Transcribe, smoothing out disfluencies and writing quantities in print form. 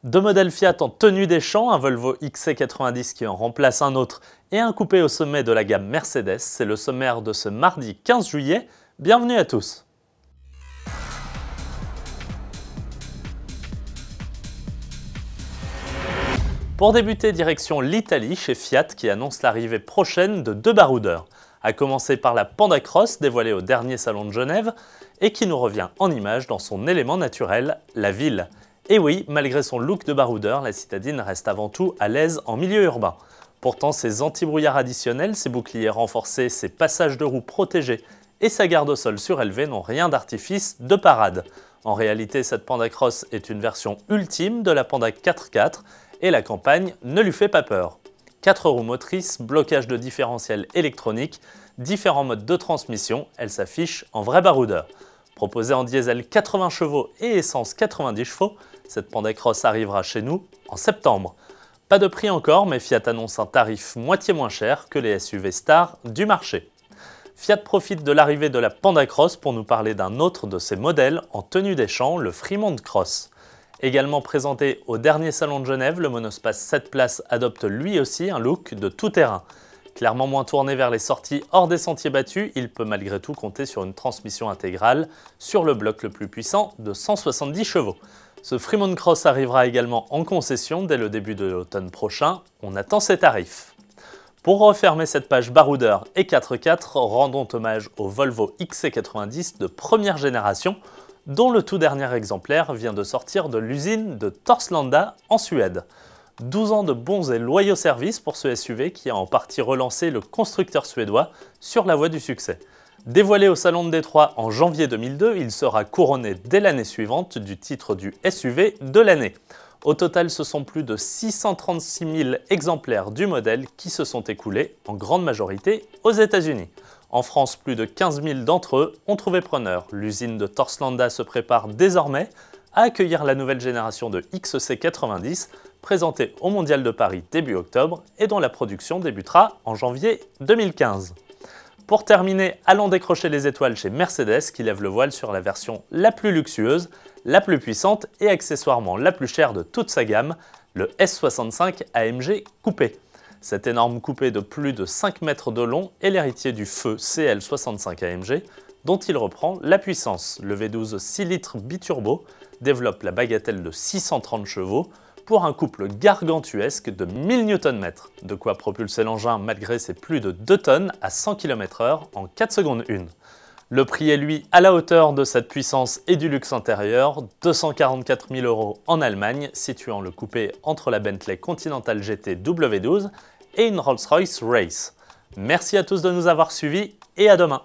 Deux modèles Fiat en tenue des champs, un Volvo XC90 qui en remplace un autre et un coupé au sommet de la gamme Mercedes. C'est le sommaire de ce mardi 15 juillet. Bienvenue à tous. Pour débuter, direction l'Italie chez Fiat qui annonce l'arrivée prochaine de deux baroudeurs. À commencer par la Panda Cross dévoilée au dernier salon de Genève et qui nous revient en images dans son élément naturel, la ville. Et oui, malgré son look de baroudeur, la citadine reste avant tout à l'aise en milieu urbain. Pourtant, ses anti-brouillards additionnels, ses boucliers renforcés, ses passages de roues protégés et sa garde au sol surélevée n'ont rien d'artifice de parade. En réalité, cette Panda Cross est une version ultime de la Panda 4x4 et la campagne ne lui fait pas peur. 4 roues motrices, blocage de différentiel électronique, différents modes de transmission, elle s'affiche en vrai baroudeur. Proposée en diesel 80 chevaux et essence 90 chevaux, cette Panda Cross arrivera chez nous en septembre. Pas de prix encore, mais Fiat annonce un tarif moitié moins cher que les SUV stars du marché. Fiat profite de l'arrivée de la Panda Cross pour nous parler d'un autre de ses modèles en tenue des champs, le Fremont Cross. Également présenté au dernier salon de Genève, le monospace 7 places adopte lui aussi un look de tout-terrain. Clairement moins tourné vers les sorties hors des sentiers battus, il peut malgré tout compter sur une transmission intégrale sur le bloc le plus puissant de 170 chevaux. Ce Fremont Cross arrivera également en concession dès le début de l'automne prochain, on attend ses tarifs. Pour refermer cette page baroudeur et 4x4, rendons hommage au Volvo XC90 de première génération, dont le tout dernier exemplaire vient de sortir de l'usine de Torslanda en Suède. 12 ans de bons et loyaux services pour ce SUV qui a en partie relancé le constructeur suédois sur la voie du succès. Dévoilé au Salon de Détroit en janvier 2002, il sera couronné dès l'année suivante du titre du SUV de l'année. Au total, ce sont plus de 636 000 exemplaires du modèle qui se sont écoulés, en grande majorité aux États-Unis. En France, plus de 15 000 d'entre eux ont trouvé preneur. L'usine de Torslanda se prépare désormais à accueillir la nouvelle génération de XC90, présentée au Mondial de Paris début octobre et dont la production débutera en janvier 2015. Pour terminer, allons décrocher les étoiles chez Mercedes qui lève le voile sur la version la plus luxueuse, la plus puissante et accessoirement la plus chère de toute sa gamme, le S65 AMG Coupé. Cet énorme coupé de plus de 5 mètres de long est l'héritier du feu CL65 AMG dont il reprend la puissance. Le V12 6 litres biturbo développe la bagatelle de 630 chevaux pour un couple gargantuesque de 1000 Nm, de quoi propulser l'engin malgré ses plus de 2 tonnes à 100 km/h en 4 secondes 1. Le prix est lui à la hauteur de cette puissance et du luxe intérieur, 244 000 € en Allemagne, situant le coupé entre la Bentley Continental GT W12 et une Rolls-Royce Race. Merci à tous de nous avoir suivis et à demain.